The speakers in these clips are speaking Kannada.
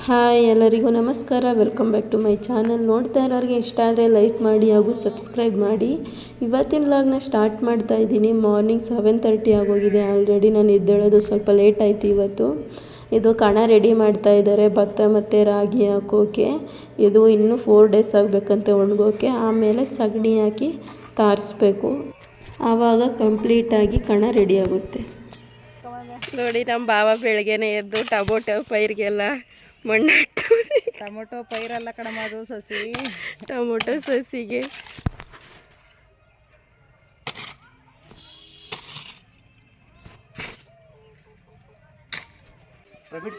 ಹಾಯ್ ಎಲ್ಲರಿಗೂ ನಮಸ್ಕಾರ. Welcome back to my channel. ನೋಡ್ತಾ ಇರೋರಿಗೆ ಇಷ್ಟ ಆದರೆ ಲೈಕ್ ಮಾಡಿ ಹಾಗೂ ಸಬ್ಸ್ಕ್ರೈಬ್ ಮಾಡಿ. ಇವತ್ತಿನ ವ್ಲಾಗ್ನ ಸ್ಟಾರ್ಟ್ ಮಾಡ್ತಾ ಇದ್ದೀನಿ. ಮಾರ್ನಿಂಗ್ 7:30 ಆಗೋಗಿದೆ. ಆಲ್ರೆಡಿ ನಾನು ಎದ್ದೇಳೋದು ಸ್ವಲ್ಪ ಲೇಟ್ ಆಯಿತು ಇವತ್ತು. ಇದು ಕಣ ರೆಡಿ ಮಾಡ್ತಾ ಇದ್ದಾರೆ, ಭತ್ತ ಮತ್ತು ರಾಗಿ ಹಾಕೋಕೆ. ಇದು ಇನ್ನೂ 4 ಡೇಸ್ ಆಗಬೇಕಂತೆ ಒಣಗೋಕೆ. ಆಮೇಲೆ ಸಗಣಿ ಹಾಕಿ ತಾರಿಸ್ಬೇಕು, ಆವಾಗ ಕಂಪ್ಲೀಟಾಗಿ ಕಣ ರೆಡಿ ಆಗುತ್ತೆ. ನೋಡಿ ನಮ್ಮ ಬಾವ ಬೆಳಗ್ಗೆನೆ ಎದ್ದು ಟೊಮೊಟೊ ಪೈರಿಗೆಲ್ಲ ಮಣ್ಣು ಹಾಕ್ತಾರೆ. ಟೊಮೊಟೊ ಪೈರೆಲ್ಲ ಕಡಮದು ಸಸಿ, ಟೊಮೊಟೊ ಸಸಿಗೆ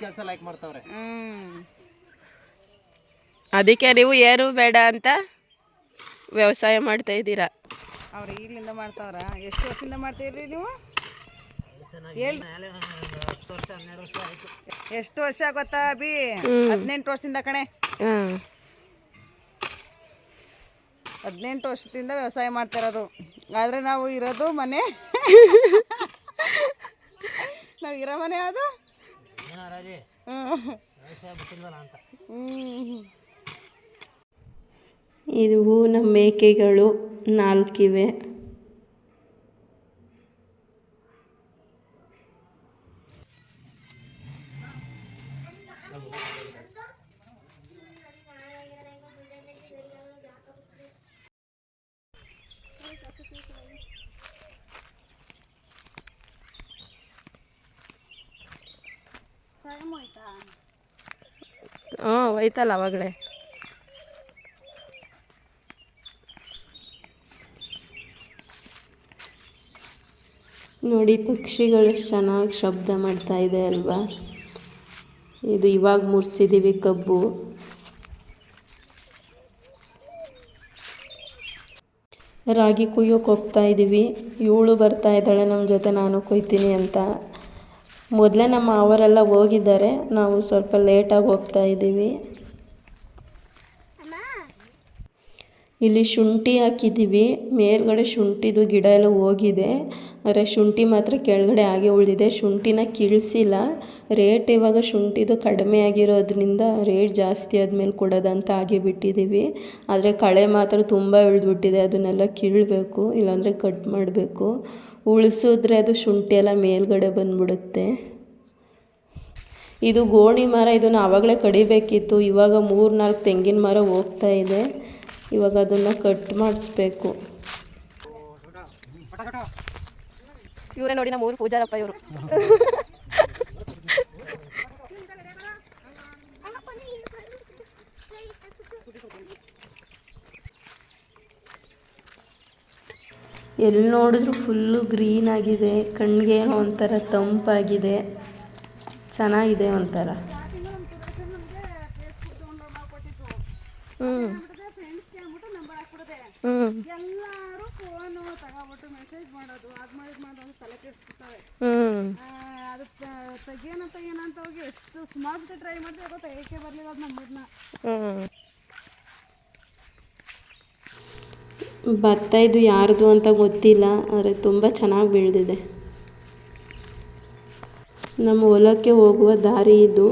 ಕೆಲಸ ಲೈಕ್ ಮಾಡ್ತಾವ್ರೆ. ಅದಕ್ಕೆ ನೀವು ಏನು ಬೇಡ ಅಂತ ವ್ಯವಸಾಯ ಮಾಡ್ತಾ ಇದ್ದೀರಾ. ಅವ್ರು ಈಗಲಿಂದ ಮಾಡ್ತಾವ್ರ? ಎಷ್ಟು ವರ್ಷದಿಂದ ಮಾಡ್ತೀರಿ ನೀವು? ಎಷ್ಟು ವರ್ಷ ಗೊತ್ತಾ ಅಭಿ? 18 ವರ್ಷದಿಂದ ಕಣೆ. 18 ವರ್ಷದಿಂದ ವ್ಯವಸಾಯ ಮಾಡ್ತಿರೋದು. ಆದ್ರೆ ನಾವು ಇರೋದು ಮನೆ ನಾವು ಇರೋ ಮನೆ ಅದು. ಇವು ನಮ್ಮ ಮೇಕೆಗಳು 4 ಇವೆ. ಹೋಯ್ತಲ್ಲ ಅವಾಗಲೇ. ನೋಡಿ ಪಕ್ಷಿಗಳು ಚೆನ್ನಾಗಿ ಶಬ್ದ ಮಾಡ್ತಾ ಇದೆ ಅಲ್ವಾ. ಇದು ಇವಾಗ ಮುರ್ಸಿದ್ದೀವಿ ಕಬ್ಬು. ರಾಗಿ ಕುಯ್ಯೋಕೆ ಹೋಗ್ತಾ ಇದ್ದೀವಿ. ಇವಳು ಬರ್ತಾ ಇದ್ದಾಳೆ ನಮ್ಮ ಜೊತೆ, ನಾನು ಕೊಯ್ತೀನಿ ಅಂತ. ಮೊದಲೇ ನಮ್ಮ ಅವರೆಲ್ಲ ಹೋಗಿದ್ದಾರೆ, ನಾವು ಸ್ವಲ್ಪ ಲೇಟಾಗಿ ಹೋಗ್ತಾ ಇದ್ದೀವಿ. ಇಲ್ಲಿ ಶುಂಠಿ ಹಾಕಿದ್ದೀವಿ. ಮೇಲ್ಗಡೆ ಶುಂಠಿದು ಗಿಡ ಎಲ್ಲ ಹೋಗಿದೆ, ಆದರೆ ಶುಂಠಿ ಮಾತ್ರ ಕೆಳಗಡೆ ಹಾಗೆ ಉಳಿದಿದೆ. ಶುಂಠಿನ ಕೀಳಿಸಿಲ್ಲ. ರೇಟ್ ಇವಾಗ ಶುಂಠಿದು ಕಡಿಮೆ ಆಗಿರೋದ್ರಿಂದ ರೇಟ್ ಜಾಸ್ತಿ ಆದಮೇಲೆ ಕೊಡೋದಂತ ಹಾಗೆ ಬಿಟ್ಟಿದ್ದೀವಿ. ಆದರೆ ಕಳೆ ಮಾತ್ರ ತುಂಬ ಇಳಿದ್ಬಿಟ್ಟಿದೆ, ಅದನ್ನೆಲ್ಲ ಕೀಳಬೇಕು, ಇಲ್ಲಾಂದರೆ ಕಟ್ ಮಾಡಬೇಕು. ಉಳಿಸಿದ್ರೆ ಅದು ಶುಂಠಿ ಎಲ್ಲ ಮೇಲ್ಗಡೆ ಬಂದ್ಬಿಡುತ್ತೆ. ಇದು ಗೋಣಿ ಮರ, ಇದನ್ನು ಆವಾಗಲೇ ಕಡಿಬೇಕಿತ್ತು. ಇವಾಗ 3-4 ತೆಂಗಿನ ಮರ ಹೋಗ್ತಾ ಇದೆ. ಇವಾಗ ಅದನ್ನು ಕಟ್ ಮಾಡಿಸ್ಬೇಕು. ಇವರೇ ನೋಡಿ ನಮ್ಮ ಊರು ಪೂಜಾರಪ್ಪ ಇವರು. ಎಲ್ಲಿ ನೋಡಿದ್ರು ಫುಲ್ಲು ಗ್ರೀನ್ ಆಗಿದೆ. ಕಣ್ಣಿಗೆ ಒಂಥರ ತಂಪಾಗಿದೆ, ಚೆನ್ನಾಗಿದೆ ಒಂಥರ. ಎಲ್ಲರೂ ಫೋನ್ ತಗೋಬಿಟ್ಟು ಮೆಸೇಜ್ ಮಾಡೋದು, ಅದು ಮಾಡೋದು ತಲೆ ಕೆಡಿಸ್ಬಿಡ್ತಾರೆ. ಅದು ತೆಗಿಯೋಣ ಅಂತ ಹೋಗಿ ಎಷ್ಟು ಸುಮಾರು ಟ್ರೈ ಮಾಡ್ತೀವಿ, ಗೊತ್ತಾ ಏಕೆ ಬರಲಿಲ್ಲ ಅದು ನಮ್ಮದನ್ನ. ಭತ್ತ ಇದು ಯಾರ್ದು ಅಂತ ಗೊತ್ತಿಲ್ಲ, ಆದರೆ ತುಂಬ ಚೆನ್ನಾಗಿ ಬೆಳೆದಿದೆ. ನಮ್ಮ ಹೊಲಕ್ಕೆ ಹೋಗುವ ದಾರಿ ಇದು.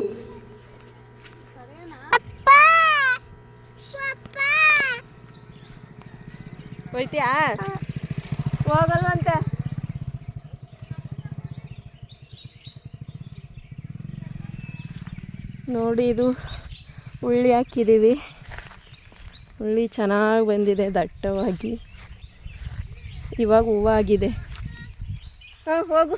ಹೋಯ್ತೀಯಾ? ಹೋಗಲ್ವಂತೆ. ನೋಡಿ ಇದು ಉಳ್ಳಿ ಹಾಕಿದ್ದೀವಿ. ಉಳ್ಳಿ ಚೆನ್ನಾಗಿ ಬಂದಿದೆ ದಟ್ಟವಾಗಿ. ಇವಾಗ ಹೂವಾಗಿದೆ. ಹೋಗು,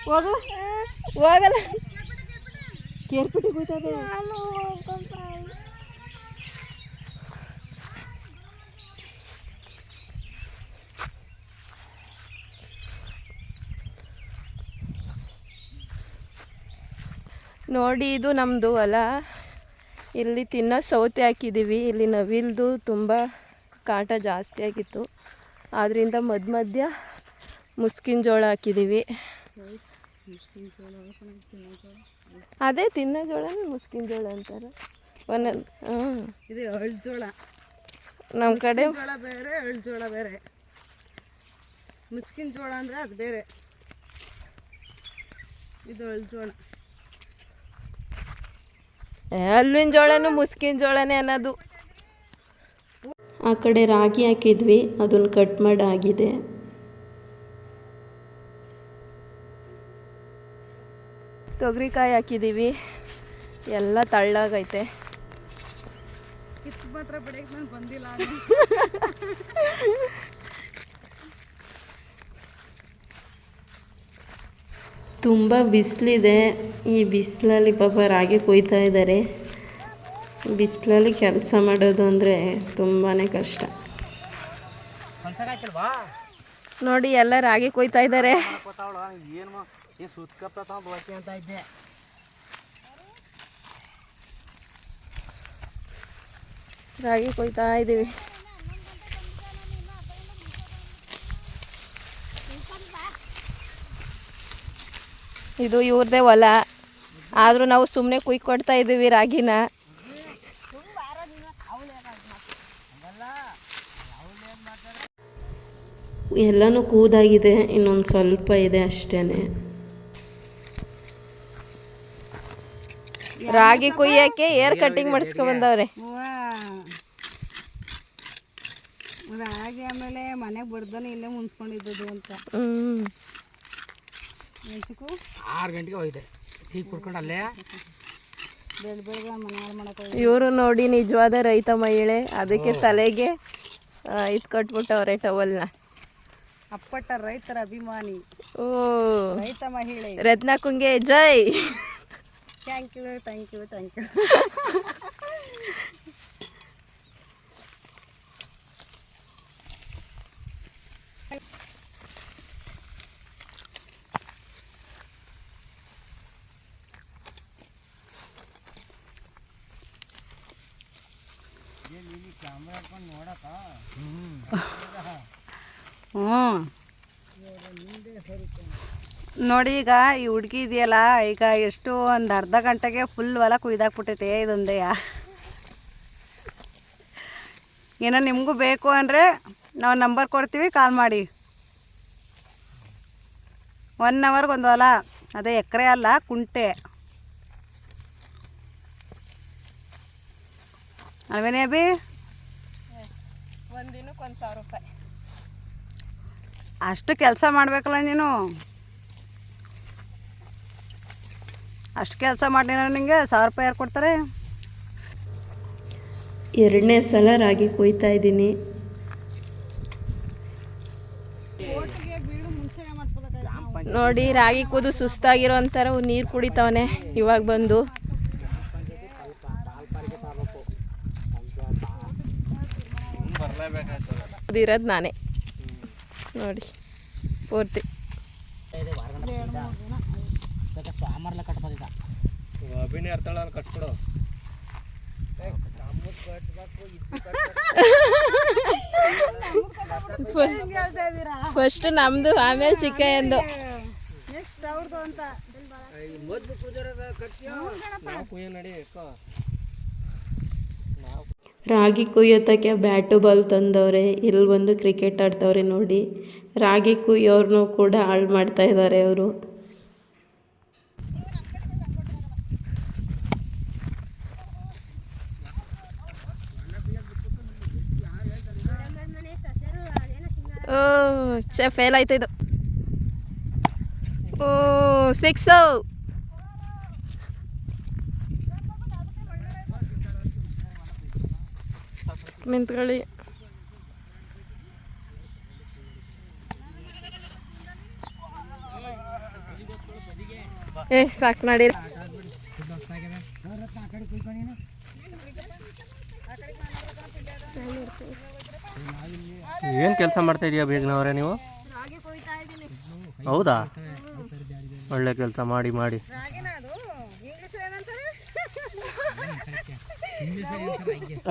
ಹೋಗು, ಹೋಗಲ್ಲ. ಕೇರ್ಪಟ್ಟಿ ಕೂತದೆ. ನೋಡಿ ಇದು ನಮ್ಮದು ಹೊಲ. ಇಲ್ಲಿ ತಿನ್ನೋ ಸೌತೆ ಹಾಕಿದ್ದೀವಿ. ಇಲ್ಲಿ ನವಿಲ್ದು ತುಂಬ ಕಾಟ ಜಾಸ್ತಿ ಆಗಿತ್ತು, ಆದ್ದರಿಂದ ಮಧ್ಯ ಮುಸ್ಕಿನ ಜೋಳ ಹಾಕಿದ್ದೀವಿ. ಅದೇ ತಿನ್ನೋ ಜೋಳನೇ ಮುಸ್ಕಿನ ಜೋಳ ಅಂತಾರೆ. ಇದು ಎಳ್ಳು ಜೋಳ. ನಮ್ಮ ಕಡೆ ಜೋಳ ಬೇರೆ, ಎಳ್ಳು ಜೋಳ ಬೇರೆ. ಮುಸ್ಕಿನ ಜೋಳ ಅಂದರೆ ಅದು ಬೇರೆ. ಇದು ಅಳ್ಜೋಳ. ಅಲ್ಲಿನ ಜೋಳನೂ ಮುಸ್ಕಿನ ಜೋಳನೇ ಅನ್ನೋದು. ಆ ಕಡೆ ರಾಗಿ ಹಾಕಿದ್ವಿ, ಅದನ್ನು ಕಟ್ ಮಾಡಾಗಿದೆ. ತೊಗರಿಕಾಯಿ ಹಾಕಿದ್ದೀವಿ, ಎಲ್ಲ ತಳ್ಳಾಗೈತೆ. ಕಿತ್ತು ಮಾತ್ರ ಬೆಳಗ್ಗೆ ನಾನು ಬಂದಿಲ್ಲ. ತುಂಬ ಬಿಸಿಲಿದೆ. ಈ ಬಿಸಿಲಲ್ಲಿ ಪಾಪ ರಾಗಿ ಕೊಯ್ತಾ ಇದ್ದಾರೆ. ಬಿಸಿಲಲ್ಲಿ ಕೆಲಸ ಮಾಡೋದು ಅಂದರೆ ತುಂಬಾ ಕಷ್ಟ. ನೋಡಿ ಎಲ್ಲ ರಾಗಿ ಕೊಯ್ತಾ ಇದ್ದಾರೆ. ರಾಗಿ ಕೊಯ್ತಾ ಇದ್ದೀವಿ. ಇದು ಇವ್ರದೇ ಹೊಲ, ಆದರೂ ನಾವು ಸುಮ್ಮನೆ ಕೊಯ್ಕೊಡ್ತಾ ಇದ್ದೀವಿ ರಾಗಿನ. ಎಲ್ಲನೂ ಕೂದಾಗಿದೆ, ಇನ್ನೊಂದು ಸ್ವಲ್ಪ ಇದೆ ಅಷ್ಟೇ. ರಾಗಿ ಕೊಯ್ಯಕ್ಕೆ ಏರ್ ಕಟ್ಟಿಂಗ್ ಮಾಡಿಸ್ಕೊಂಡ್ಬಂದವ್ರೆ. ರಾಗಿ ಆಮೇಲೆ ಮನೆಗೆ ಬಡ್ದಾನೆ ಇಲ್ಲೇ ಮುನ್ಸ್ಕೊಂಡಿದ್ದು ಅಂತ. 6 ಗಂಟೆಗೆ ಹೋಯ್ದೆ ಟೀ ಕುಡ್ಕೊಂಡು ಅಲ್ಲೇ ಬೆಳಗ್ಗೆ ಮನೆ ಹಾಳು ಮಾಡಕ್ಕೆ. ಇವರು ನೋಡಿ ನಿಜವಾದ ರೈತ ಮಹಿಳೆ, ಅದಕ್ಕೆ ತಲೆಗೆ ಇದು ಕಟ್ಬಿಟ್ಟವ್ರೆ ಟವಲ್ನ. ಅಪ್ಪಟ್ಟ ರೈತರ ಅಭಿಮಾನಿ, ಓ ರೈತ ಮಹಿಳೆ ರತ್ನಕ್ಕಂಗೆ ಜೈ. Thank you thank you thank you. ನೋಡಿ ಈಗ ಈ ಹುಡುಗಿ ಇದೆಯಲ್ಲ, ಈಗ ಎಷ್ಟು ಒಂದು ಅರ್ಧ ಗಂಟೆಗೆ ಫುಲ್ ಹೊಲ ಕುಯ್ದಾಕ್ಬಿಟ್ಟೈತೆ ಇದೊಂದೇ. ಏನೋ ನಿಮಗೂ ಬೇಕು ಅಂದರೆ ನಾವು ನಂಬರ್ ಕೊಡ್ತೀವಿ, ಕಾಲ್ ಮಾಡಿ. 1 ಅವರ್ಗೆ ಒಂದು ಹೊಲ, ಅದೇ ಎಕರೆ ಅಲ್ಲ ಕುಂಟೆ ಅಲ್ವೇನೇ ಅಭಿ? ಒಂದಿನಕ್ಕೆ 1,000 ರೂಪಾಯಿ. ಅಷ್ಟು ಕೆಲಸ ಮಾಡಬೇಕಲ್ಲ ನೀನು. ಅಷ್ಟು ಕೆಲಸ ಮಾಡಿನ ನಿಂಗೆ 1,000 ರೂಪಾಯಿ ಯಾರು ಕೊಡ್ತಾರೆ? 2ನೇ ಸಲ ರಾಗಿ ಕೊಯ್ತಾ ಇದ್ದೀನಿ. ನೋಡಿ ರಾಗಿ ಕೂದು ಸುಸ್ತಾಗಿರೋ ಅಂತಾರೆ, ನೀರು ಕುಡಿತಾವನೆ ಇವಾಗ ಬಂದು. ಇರೋದು ನಾನೇ ನೋಡಿ ಪೂರ್ತಿ. ಫಸ್ಟ್ ನಮ್ದು, ಆಮೇಲೆ ಚಿಕ್ಕಯ್ಯಂದು. ರಾಗಿ ಕುಯ್ಯೋತಕ್ಕೆ ಬ್ಯಾಟು ಬಾಲ್ ತಂದವ್ರೆ. ಇಲ್ಲಿ ಬಂದು ಕ್ರಿಕೆಟ್ ಆಡ್ತವ್ರೆ ನೋಡಿ. ರಾಗಿ ಕುಯ್ಯೋರ್ನು ಕೂಡ ಹಾಳು ಮಾಡ್ತಾ ಇದ್ದಾರೆ ಅವರು. ಓ ಫೇಲ್ ಆಯ್ತು ಇದು. ಓ 6. ನಿಂತ್ಕೊಳ್ಳಿ. ಸಾಕು ನಡೀರಿ. ಏನು ಕೆಲಸ ಮಾಡ್ತಾ ಇದೀಯಾ ಬೇಗನವರೇ ನೀವು? ಹೌದಾ, ಒಳ್ಳೆ ಕೆಲಸ ಮಾಡಿ ಮಾಡಿ.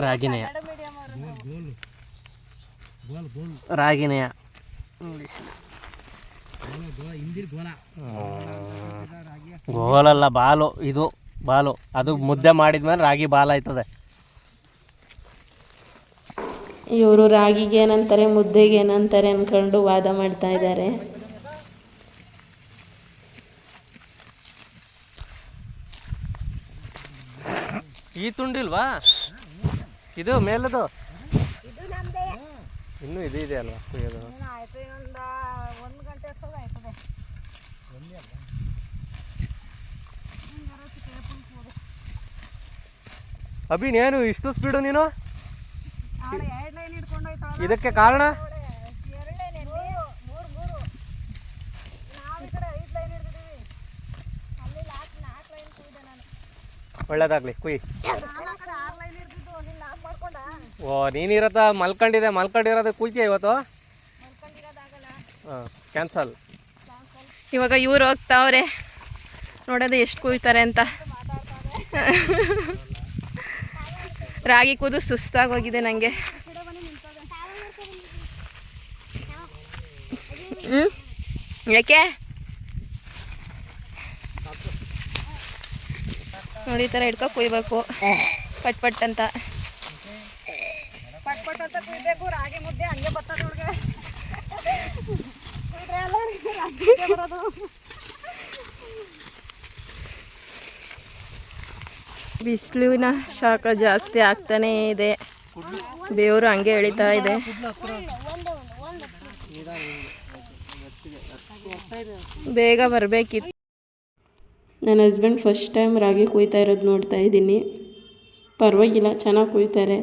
ರಾಗಿನೆಯ ರಾಗಿನೆಯ ಗೋಲಲ್ಲ, ಬಾಲು. ಇದು ಬಾಲು, ಅದು ಮುದ್ದೆ ಮಾಡಿದ್ಮೇಲೆ ರಾಗಿ ಬಾಲ್ ಆಯ್ತದೆ. ಇವರು ರಾಗಿಗೆ ಏನಂತಾರೆ, ಮುದ್ದೆಗೆ ಏನಂತಾರೆ ಅಂದ್ಕೊಂಡು ವಾದ ಮಾಡ್ತಾ ಇದ್ದಾರೆ. ಈ ತುಂಡಿಲ್ವಾ ಇದು ಮೇಲದು? ಇನ್ನೂ ಇದು ಇದೆ ಅಲ್ವಾ ಕುಯ್ಯೋದು? ಆಯ್ತು, ಇನ್ನೊಂದು 1 ಗಂಟೆ ಅಷ್ಟೊಂದು ಆಯ್ತದೆ. ಅಭಿನ್ ಏನು ಇಷ್ಟು ಸ್ಪೀಡು ನೀನು? 2 ಲೈನ್ ಹಿಡ್ಕೊಂಡು ಹೋಯ್ತಾಳ. ಇದಕ್ಕೆ ಕಾರಣ? 2 ಲೈನ್, 3 ನಾವು ಈ ಕಡೆ 5 ಲೈನ್ ಹಿಡ್ದಿದ್ದೀವಿ. ಅಲ್ಲಿ 4 ಲೈನ್ ಕುಯ್ದೆ ನಾನು. ಒಳ್ಳೇದಾಗ್ಲಿ, ಕುಯ್. ನಾನು ಆ ಕಡೆ 6 ಲೈನ್ ಹಿಡ್ದಿದ್ದು, ನೀನು 4 ಮಾಡ್ಕೊಂಡ? ಓ, ನೀನಿರತ್ತ ಮಲ್ಕೊಂಡಿರೋದು ಕುಯ್ತೀಯ ಇವತ್ತು? ಮಲ್ಕೊಂಡಿರೋದಾಗಲ್ಲ. ಹಾಂ, ಕ್ಯಾನ್ಸಲ್. ಇವಾಗ ಇವ್ರು ಹೋಗ್ತಾವ್ರೆ ನೋಡೋದು ಎಷ್ಟು ಕುಯ್ತಾರೆ ಅಂತ. ರಾಗಿ ಕೂದು ಸುಸ್ತಾಗೋಗಿದೆ ನನಗೆ. ಯಾಕೆ ನೋಡಿ ಈ ಥರ ಹಿಡ್ಕೊ ಕುಯ್ಬೇಕು ಪಟ್ ಪಟ್ ಅಂತ. ಪಟ್ ಅಂತ ಕುಯ್ಬೇಕು. ರಾಗಿ ಮುದ್ದೆ ಹಂಗೆ ಬರ್ತದೆ ಹುಡುಗ. ಬರೋದು ಬಿಸಿಲಿನ ಶಾಖ ಜಾಸ್ತಿ ಆಗ್ತಾನೇ ಇದೆ, ಬೆವರು ಹಂಗೆ ಎಳಿತಾ ಇದೆ. ಬೇಗ ಬರಬೇಕಿತ್ತು. ನನ್ನ ಹಸ್ಬೆಂಡ್ ಫಸ್ಟ್ ಟೈಮ್ ರಾಗಿ ಕುಯ್ತಾ ಇರೋದು ನೋಡ್ತಾ ಇದ್ದೀನಿ. ಪರವಾಗಿಲ್ಲ, ಚೆನ್ನಾಗಿ ಕುಯ್ತಾರೆ,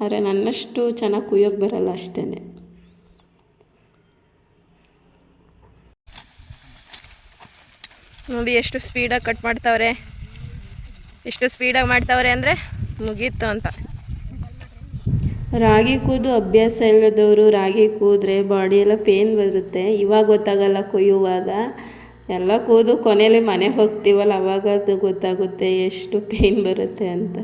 ಆದರೆ ನನ್ನಷ್ಟು ಚೆನ್ನಾಗಿ ಕುಯ್ಯೋಕ್ಕೆ ಬರಲ್ಲ ಅಷ್ಟೇ. ನೋಡಿ ಎಷ್ಟು ಸ್ಪೀಡಾಗಿ ಕಟ್ ಮಾಡ್ತಾವ್ರೆ. ಎಷ್ಟು ಸ್ಪೀಡಾಗಿ ಮಾಡ್ತಾವ್ರೆ ಅಂದರೆ ಮುಗೀತು ಅಂತ. ರಾಗಿ ಕೂದು ಅಭ್ಯಾಸ ಇಲ್ಲದವರು ರಾಗಿ ಕೂದ್ರೆ ಬಾಡಿ ಎಲ್ಲ ಪೇನ್ ಬರುತ್ತೆ. ಇವಾಗ ಗೊತ್ತಾಗಲ್ಲ, ಕೊಯ್ಯುವಾಗ ಎಲ್ಲ ಕೂದು ಕೊನೆಯಲ್ಲಿ ಮನೆಗೆ ಹೋಗ್ತೀವಲ್ಲ ಅವಾಗ ಅದು ಗೊತ್ತಾಗುತ್ತೆ ಎಷ್ಟು ಪೇನ್ ಬರುತ್ತೆ ಅಂತ.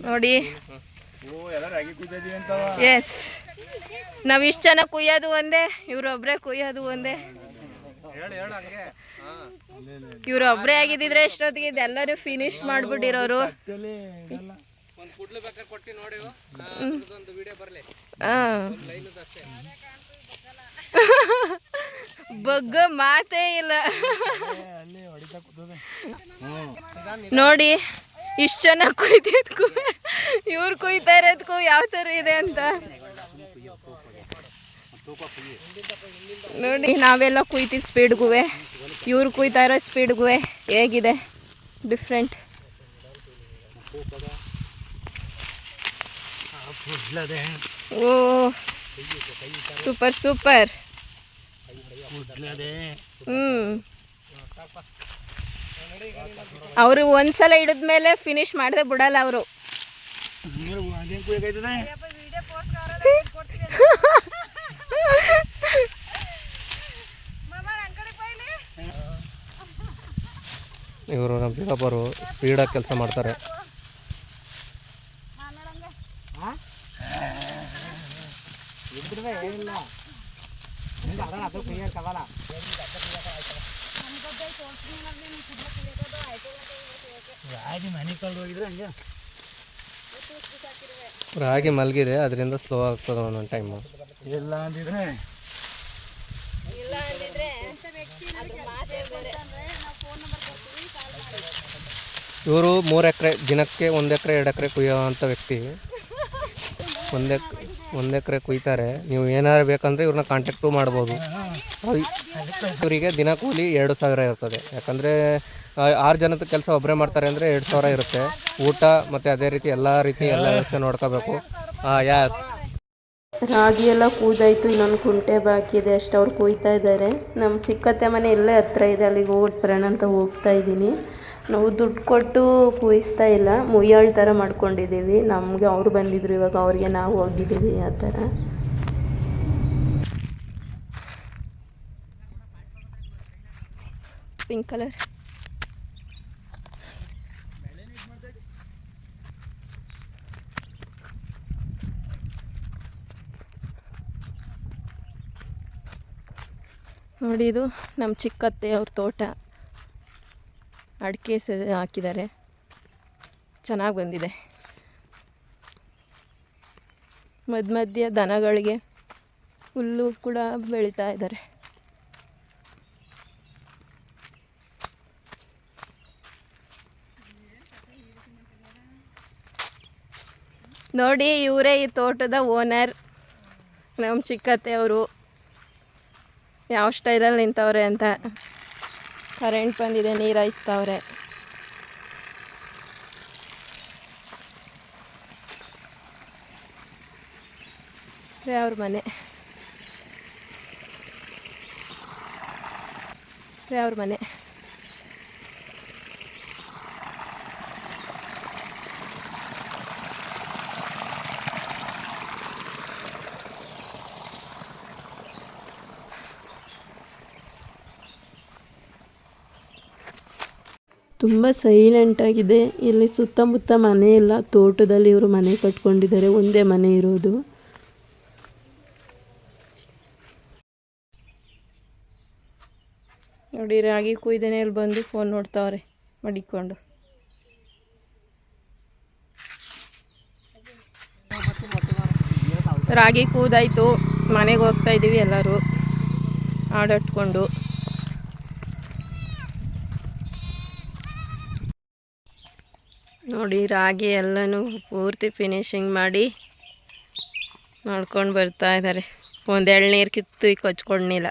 ನೋಡಿ ಎಸ್, ನಾವು ಇಷ್ಟು ಚೆನ್ನಾಗಿ ಕುಯ್ಯೋದು ಒಂದೇ, ಇವರೊಬ್ಬರೇ ಕುಯ್ಯೋದು ಒಂದೇ. ಇವರೊಬ್ಬರೇ ಆಗಿದ್ದಿದ್ರೆ ಎಷ್ಟೊತ್ತಿಗೆ ಇದೆಲ್ಲರೂ ಫಿನಿಶ್ ಮಾಡಿಬಿಟ್ಟಿರೋರು. ಬಗ್ಗ ಮಾತೇ ಇಲ್ಲ. ನೋಡಿ ಇಷ್ಟು ಚೆನ್ನಾಗಿ ಕುಯ್ದಿದ್ಕು ಇವ್ರು ಕುಯ್ತಾ ಇರೋದಕ್ಕೂ ಯಾವ ಥರ ಇದೆ ಅಂತ ನೋಡಿ. ನಾವೆಲ್ಲ ಕುಯ್ತಿದ್ದ ಸ್ಪೀಡ್ಗೂ ಇವ್ರು ಕುಯ್ತಾ ಇರೋ ಸ್ಪೀಡ್ಗೂ ಹೇಗಿದೆ ಡಿಫ್ರೆಂಟ್. ಓ ಸೂಪರ್ ಸೂಪರ್. ಅವರು ಒಂದ್ಸಲ ಹಿಡಿದ್ಮೇಲೆ ಫಿನಿಶ್ ಮಾಡದೆ ಬಿಡಲ್ಲ ಅವರು. ಇವರು ನಮ್ಮ ಚಿಕ್ಕಪ್ಪರು ಸ್ಪೀಡಾಗಿ ಕೆಲಸ ಮಾಡ್ತಾರೆ. ರಾಗಿ ಮಲಗಿದೆ, ಅದರಿಂದ ಸ್ಲೋ ಆಗ್ತದೆ ಒಂದೊಂದು ಟೈಮು. ಇಲ್ಲ ಅಂದಿದ್ರೆ ಇವರು 3 ಎಕರೆ ದಿನಕ್ಕೆ 1 ಎಕರೆ 2 ಎಕರೆ ಕುಯ್ಯೋವಂಥ ವ್ಯಕ್ತಿ. 1 ಎಕರೆ ಕುಯ್ತಾರೆ. ನೀವು ಏನಾದ್ರು ಬೇಕಂದರೆ ಇವ್ರನ್ನ ಕಾಂಟ್ಯಾಕ್ಟು ಮಾಡ್ಬೋದು. ಇವರಿಗೆ ದಿನ ಕೂಲಿ 2,000 ಇರ್ತದೆ. ಯಾಕಂದರೆ 6 ಜನದ ಕೆಲಸ ಒಬ್ಬರೇ ಮಾಡ್ತಾರೆ ಅಂದರೆ 2,000 ಇರುತ್ತೆ. ಊಟ ಮತ್ತು ಅದೇ ರೀತಿ ಎಲ್ಲ ವ್ಯವಸ್ಥೆ ನೋಡ್ಕೋಬೇಕು. ಯಾಸ್ ರಾಗಿ ಎಲ್ಲ ಕೂದಾಯಿತು, ಇನ್ನೊಂದು ಕುಂಟೆ ಬಾಕಿ ಇದೆ ಅಷ್ಟು. ಅವ್ರು ಕುಯ್ತಾ ಇದ್ದಾರೆ. ನಮ್ಮ ಚಿಕ್ಕತ್ತೆ ಮನೆ ಎಲ್ಲೇ ಹತ್ರ ಇದೆ, ಅಲ್ಲಿಗೆ ಹೋಗ್ಬಿಟ್ಟು ಬರೋಣ ಅಂತ ಹೋಗ್ತಾ ಇದ್ದೀನಿ. ನಾವು ದುಡ್ಡು ಕೊಟ್ಟು ಕುಯಿಸ್ತಾ ಇಲ್ಲ, ಮುಯ್ಯಾಳ್ ಥರ ಮಾಡ್ಕೊಂಡಿದ್ದೀವಿ. ನಮಗೆ ಅವ್ರು ಬಂದಿದ್ರು, ಇವಾಗ ಅವ್ರಿಗೆ ನಾವು ಹೋಗಿದ್ದೀವಿ ಆ ಥರ. ಪಿಂಕ್ ಕಲರ್ ನೋಡಿ, ಇದು ನಮ್ಮ ಚಿಕ್ಕತ್ತೆ ಅವ್ರ ತೋಟ. ಅಡಿಕೆ ಹಾಕಿದ್ದಾರೆ. ಚೆನ್ನಾಗಿ ಬಂದಿದೆ. ಮಧ್ಯ ದನಗಳಿಗೆ ಹುಲ್ಲು ಕೂಡ ಬೆಳೀತಾ ಇದ್ದಾರೆ. ನೋಡಿ, ಇವರೇ ಈ ತೋಟದ ಓನರ್, ನಮ್ಮ ಚಿಕ್ಕತ್ತೆ ಅವರು. ಯಾವ ಸ್ಟೈಲಲ್ಲಿ ನಿಂತವ್ರೆ ಅಂತ. ಕರೆಂಟ್ ಬಂದಿದೆ, ನೀರು ಹಾಯಿಸ್ತವ್ರೆ. ಅವ್ರ ಮನೆ ಅವ್ರ ಮನೆ. ತುಂಬ ಸೈಲೆಂಟಾಗಿದೆ. ಇಲ್ಲಿ ಸುತ್ತಮುತ್ತ ಮನೆ ಇಲ್ಲ, ತೋಟದಲ್ಲಿ ಇವರು ಮನೆ ಕಟ್ಕೊಂಡಿದ್ದಾರೆ. ಒಂದೇ ಮನೆ ಇರೋದು. ನೋಡಿ, ರಾಗಿ ಕುಯ್ದೇನೆ ಇಲ್ಲಿ ಬಂದು ಫೋನ್ ನೋಡ್ತಾವ್ರೆ ಮಡಿಕೊಂಡು. ರಾಗಿ ಕೂದಾಯ್ತು, ಮನೆಗೆ ಹೋಗ್ತಾ ಇದ್ದೀವಿ ಎಲ್ಲರೂ ಆಡಾಡ್ಕೊಂಡು. ನೋಡಿ, ರಾಗಿ ಎಲ್ಲನೂ ಪೂರ್ತಿ ಫಿನಿಶಿಂಗ್ ಮಾಡ್ಕೊಂಡು ಬರ್ತಾ ಇದ್ದಾರೆ. ಒಂದು ಎಳ್ನೀರು ಕಿತ್ತು ಕೊಚ್ಕೊಂಡಿಲ್ಲ.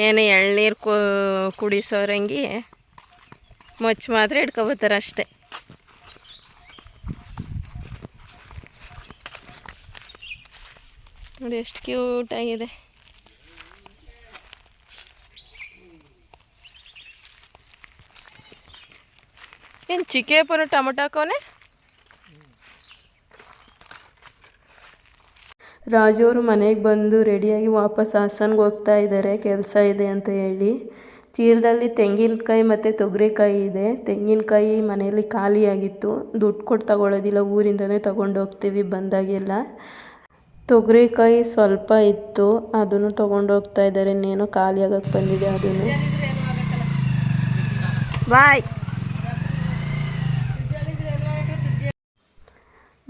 ಏನು ಎಳ್ನೀರು ಕುಡಿಸೋರಂಗೆ ಮೊಚ್ಚು ಮಾತ್ರ ಇಟ್ಕೊಬೋತಾರೆ ಅಷ್ಟೆ. ನೋಡಿ ಎಷ್ಟು ಕ್ಯೂಟಾಗಿದೆ. ಏನು ಚಿಕ್ಕೇಪುರ ಟೊಮೊಟೊ ಹಾಕೋನೆ. ರಾಜು ಅವರು ಮನೆಗೆ ಬಂದು ರೆಡಿಯಾಗಿ ವಾಪಸ್ ಹಾಸನ್ಗೆ ಹೋಗ್ತಾ ಇದ್ದಾರೆ, ಕೆಲಸ ಇದೆ ಅಂತ ಹೇಳಿ. ಚೀಲದಲ್ಲಿ ತೆಂಗಿನಕಾಯಿ ಮತ್ತು ತೊಗರಿಕಾಯಿ ಇದೆ. ತೆಂಗಿನಕಾಯಿ ಮನೆಯಲ್ಲಿ ಖಾಲಿಯಾಗಿತ್ತು, ದುಡ್ಡು ಕೊಟ್ಟು ತಗೊಳ್ಳೋದಿಲ್ಲ, ಊರಿಂದನೇ ತಗೊಂಡು ಹೋಗ್ತೀವಿ ಬಂದಾಗೆಲ್ಲ. ತೊಗರಿಕಾಯಿ ಸ್ವಲ್ಪ ಇತ್ತು, ಅದನ್ನು ತೊಗೊಂಡು ಹೋಗ್ತಾ ಇದ್ದಾರೆ. ಇನ್ನೇನೋ ಖಾಲಿ ಆಗಕ್ಕೆ ಬಂದಿದೆ ಅದನ್ನು. ಬಾಯ್.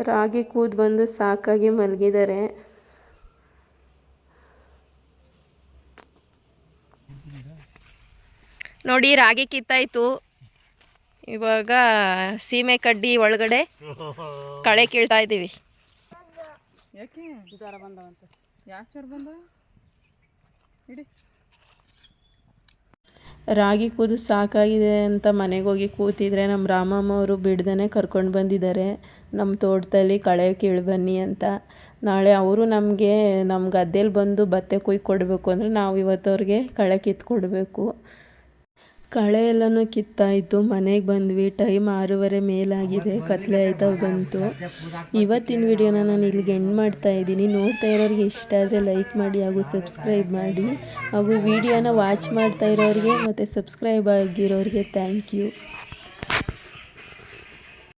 ರಾಗಿ ಕೂದು ಬಂದು ಸಾಕಾಗಿ ಮಲಗಿದ್ದಾರೆ. ನೋಡಿ, ರಾಗಿ ಕಿತ್ತಾಯಿತು. ಇವಾಗ ಸೀಮೆ ಕಡ್ಡಿ ಒಳಗಡೆ ಕಳೆ ಕೀಳ್ತಾ ಇದ್ದೀವಿ. ಯಾಕೆ ಜ್ವರ ಬಂದವಂತೆ? ಯಾಕೆ ಜ್ವರ ಬಂದವ? ಇಡಿ. ರಾಗಿ ಕೂದು ಸಾಕಾಗಿದೆ ಅಂತ ಮನೆಗೆ ಹೋಗಿ ಕೂತಿದ್ರೆ ನಮ್ಮ ರಾಮಮ್ಮ ಅವರು ಬಿಡ್ದೇ ಕರ್ಕೊಂಡು ಬಂದಿದ್ದಾರೆ ನಮ್ಮ ತೋಟದಲ್ಲಿ ಕಳೆ ಕೀಳು ಬನ್ನಿ ಅಂತ. ನಾಳೆ ಅವರು ನಮ್ಮ ಗದ್ದೆಲಿ ಬಂದು ಭತ್ತ ಕೊಯ್ದು ಕೊಡಬೇಕು ಅಂದರೆ ನಾವು ಇವತ್ತವ್ರಿಗೆ ಕಳೆ ಕಿತ್ಕೊಡ್ಬೇಕು. ಕಳೆ ಎಲ್ಲನೂ ಕಿತ್ತಾಯಿತು, ಮನೆಗೆ ಬಂದ್ವಿ. ಟೈಮ್ 6:30 ಮೇಲಾಗಿದೆ, ಕತ್ಲೆ ಆಯ್ತಾ ಬಂತು. ಇವತ್ತಿನ ವಿಡಿಯೋನ ನಾನು ಇಲ್ಲಿಗೆ ಎಂಡ್ ಮಾಡ್ತಾ ಇದ್ದೀನಿ. ನೋಡ್ತಾ ಇರೋರಿಗೆ ಇಷ್ಟ ಆದರೆ ಲೈಕ್ ಮಾಡಿ ಹಾಗೂ ಸಬ್ಸ್ಕ್ರೈಬ್ ಮಾಡಿ. ಹಾಗೂ ವಿಡಿಯೋನ ವಾಚ್ ಮಾಡ್ತಾ ಇರೋರಿಗೆ ಮತ್ತು ಸಬ್ಸ್ಕ್ರೈಬ್ ಆಗಿರೋರಿಗೆ ಥ್ಯಾಂಕ್ ಯು.